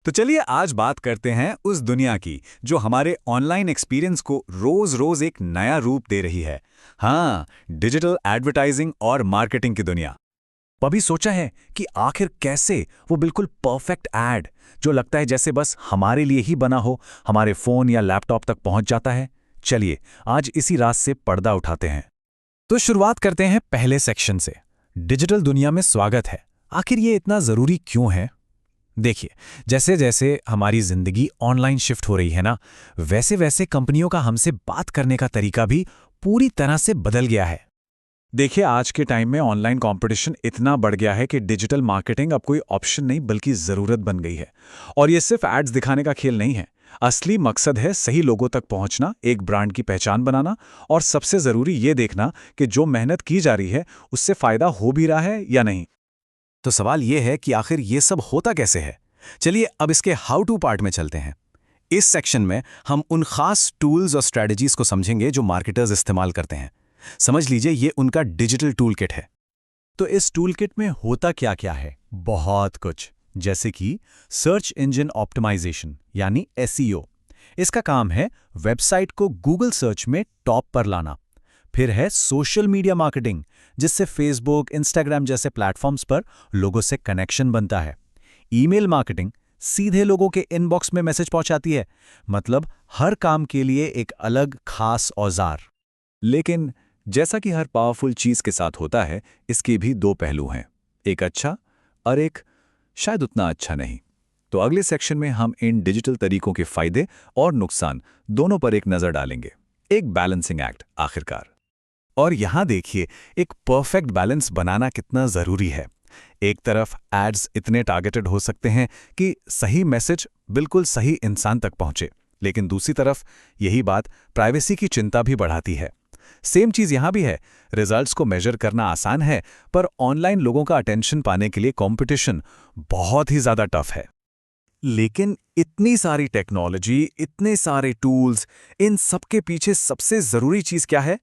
तो चलिए आज बात करते हैं उस दुनिया की जो हमारे ऑनलाइन एक्सपीरियंस को रोज रोज एक नया रूप दे रही है। हाँ, डिजिटल एडवर्टाइजिंग और मार्केटिंग की दुनिया। कभी सोचा है कि आखिर कैसे वो बिल्कुल परफेक्ट एड जो लगता है जैसे बस हमारे लिए ही बना हो, हमारे फोन या लैपटॉप तक पहुंच जाता है। चलिए आज इसी राज से पर्दा उठाते हैं। तो शुरुआत करते हैं पहले सेक्शन से। डिजिटल दुनिया में स्वागत है। आखिर ये इतना जरूरी क्यों है? देखिए, जैसे जैसे हमारी जिंदगी ऑनलाइन शिफ्ट हो रही है ना, वैसे वैसे कंपनियों का हमसे बात करने का तरीका भी पूरी तरह से बदल गया है। देखिए, आज के टाइम में ऑनलाइन कंपटीशन इतना बढ़ गया है कि डिजिटल मार्केटिंग अब कोई ऑप्शन नहीं बल्कि ज़रूरत बन गई है। और ये सिर्फ एड्स दिखाने का खेल नहीं है। असली मकसद है सही लोगों तक पहुंचना, एक ब्रांड की पहचान बनाना और सबसे ज़रूरी ये देखना कि जो मेहनत की जा रही है उससे फ़ायदा हो भी रहा है या नहीं। तो सवाल ये है कि आखिर ये सब होता कैसे है। चलिए अब इसके हाउ टू पार्ट में चलते हैं। इस सेक्शन में हम उन खास टूल्स और स्ट्रेटजीज को समझेंगे जो मार्केटर्स इस्तेमाल करते हैं। समझ लीजिए ये उनका डिजिटल टूल किट है। तो इस टूल किट में होता क्या क्या है? बहुत कुछ, जैसे कि सर्च इंजन ऑप्टिमाइजेशन यानी एसईओ। इसका काम है वेबसाइट को गूगल सर्च में टॉप पर लाना। फिर है सोशल मीडिया मार्केटिंग, जिससे फेसबुक, इंस्टाग्राम जैसे प्लेटफॉर्म्स पर लोगों से कनेक्शन बनता है। ईमेल मार्केटिंग सीधे लोगों के इनबॉक्स में मैसेज पहुंचाती है, मतलब हर काम के लिए एक अलग खास औजार। लेकिन जैसा कि हर पावरफुल चीज के साथ होता है, इसके भी दो पहलू हैं, एक अच्छा और एक शायद उतना अच्छा नहीं। तो अगले सेक्शन में हम इन डिजिटल तरीकों के फायदे और नुकसान दोनों पर एक नजर डालेंगे। एक बैलेंसिंग एक्ट आखिरकार। और यहां देखिए, एक परफेक्ट बैलेंस बनाना कितना जरूरी है। एक तरफ एड्स इतने टारगेटेड हो सकते हैं कि सही मैसेज बिल्कुल सही इंसान तक पहुंचे, लेकिन दूसरी तरफ यही बात प्राइवेसी की चिंता भी बढ़ाती है। सेम चीज यहां भी है। रिजल्ट्स को मेजर करना आसान है, पर ऑनलाइन लोगों का अटेंशन पाने के लिए कंपटीशन बहुत ही ज्यादा टफ है। लेकिन इतनी सारी टेक्नोलॉजी, इतने सारे टूल्स, इन सबके पीछे सबसे जरूरी चीज क्या है?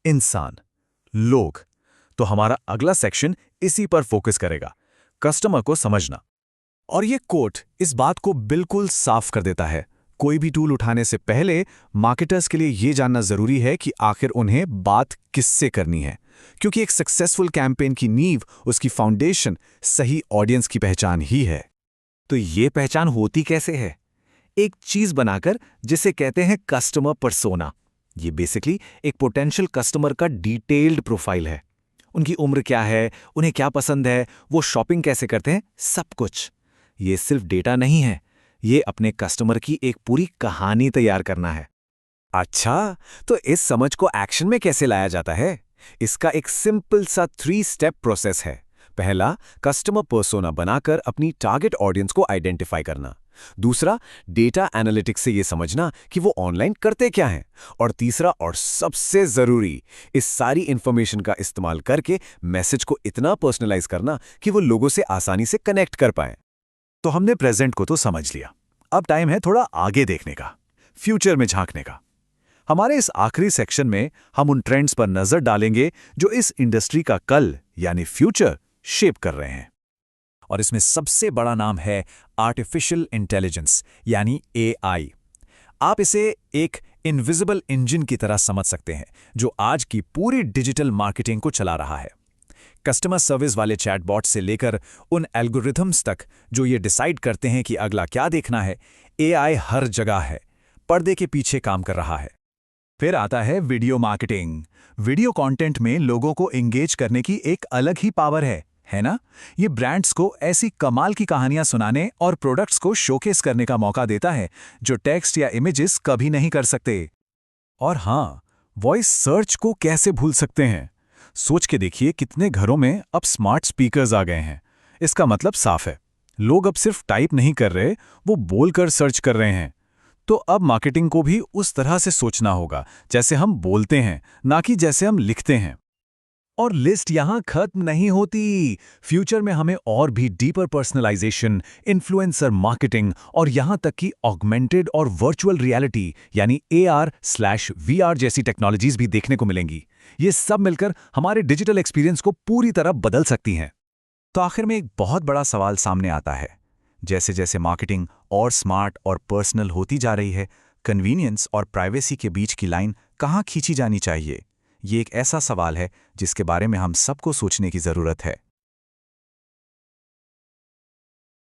इंसान, लोग। तो हमारा अगला सेक्शन इसी पर फोकस करेगा, कस्टमर को समझना। और ये कोट इस बात को बिल्कुल साफ कर देता है। कोई भी टूल उठाने से पहले मार्केटर्स के लिए यह जानना जरूरी है कि आखिर उन्हें बात किससे करनी है, क्योंकि एक सक्सेसफुल कैंपेन की नींव, उसकी फाउंडेशन सही ऑडियंस की पहचान ही है। तो ये पहचान होती कैसे है? एक चीज बनाकर जिसे कहते हैं कस्टमर पर्सोना। ये बेसिकली एक पोटेंशियल कस्टमर का डिटेल्ड प्रोफाइल है। उनकी उम्र क्या है, उन्हें क्या पसंद है, वो शॉपिंग कैसे करते हैं, सब कुछ। ये सिर्फ डेटा नहीं है, ये अपने कस्टमर की एक पूरी कहानी तैयार करना है। अच्छा, तो इस समझ को एक्शन में कैसे लाया जाता है? इसका एक सिंपल सा 3 स्टेप प्रोसेस है। पहला, कस्टमर पर्सोना बनाकर अपनी टारगेट ऑडियंस को आइडेंटिफाई करना। दूसरा, डेटा एनालिटिक्स से ये समझना कि वो ऑनलाइन करते क्या हैं। और तीसरा और सबसे जरूरी, इस सारी इंफॉर्मेशन का इस्तेमाल करके मैसेज को इतना पर्सनलाइज करना कि वो लोगों से आसानी से कनेक्ट कर पाएं। तो हमने प्रेजेंट को तो समझ लिया, अब टाइम है थोड़ा आगे देखने का, फ्यूचर में झांकने का। हमारे इस आखिरी सेक्शन में हम उन ट्रेंड्स पर नजर डालेंगे जो इस इंडस्ट्री का कल यानी फ्यूचर शेप कर रहे हैं। और इसमें सबसे बड़ा नाम है आर्टिफिशियल इंटेलिजेंस यानी एआई। आप इसे एक इनविजिबल इंजन की तरह समझ सकते हैं जो आज की पूरी डिजिटल मार्केटिंग को चला रहा है। कस्टमर सर्विस वाले चैटबॉट से लेकर उन एल्गोरिथम्स तक जो ये डिसाइड करते हैं कि अगला क्या देखना है, एआई हर जगह है, पर्दे के पीछे काम कर रहा है। फिर आता है वीडियो मार्केटिंग। वीडियो कंटेंट में लोगों को एंगेज करने की एक अलग ही पावर है ना? ये ब्रांड्स को ऐसी कमाल की कहानियां सुनाने और प्रोडक्ट्स को शोकेस करने का मौका देता है जो टेक्स्ट या इमेजेस कभी नहीं कर सकते। और हाँ, वॉइस सर्च को कैसे भूल सकते हैं? सोच के देखिए, कितने घरों में अब स्मार्ट स्पीकर्स आ गए हैं। इसका मतलब साफ है, लोग अब सिर्फ टाइप नहीं कर रहे, वो बोलकर सर्च कर रहे हैं। तो अब मार्केटिंग को भी उस तरह से सोचना होगा जैसे हम बोलते हैं, ना कि जैसे हम लिखते हैं। और लिस्ट यहां खत्म नहीं होती। फ्यूचर में हमें और भी डीपर पर्सनलाइजेशन, इन्फ्लुएंसर मार्केटिंग और यहां तक कि ऑगमेंटेड और वर्चुअल रियलिटी यानी AR/VR जैसी टेक्नोलॉजीज भी देखने को मिलेंगी। ये सब मिलकर हमारे डिजिटल एक्सपीरियंस को पूरी तरह बदल सकती हैं। तो आखिर में एक बहुत बड़ा सवाल सामने आता है, जैसे जैसे मार्केटिंग और स्मार्ट और पर्सनल होती जा रही है, कन्वीनियंस और प्राइवेसी के बीच की लाइन कहाँ खींची जानी चाहिए? ये एक ऐसा सवाल है जिसके बारे में हम सबको सोचने की ज़रूरत है।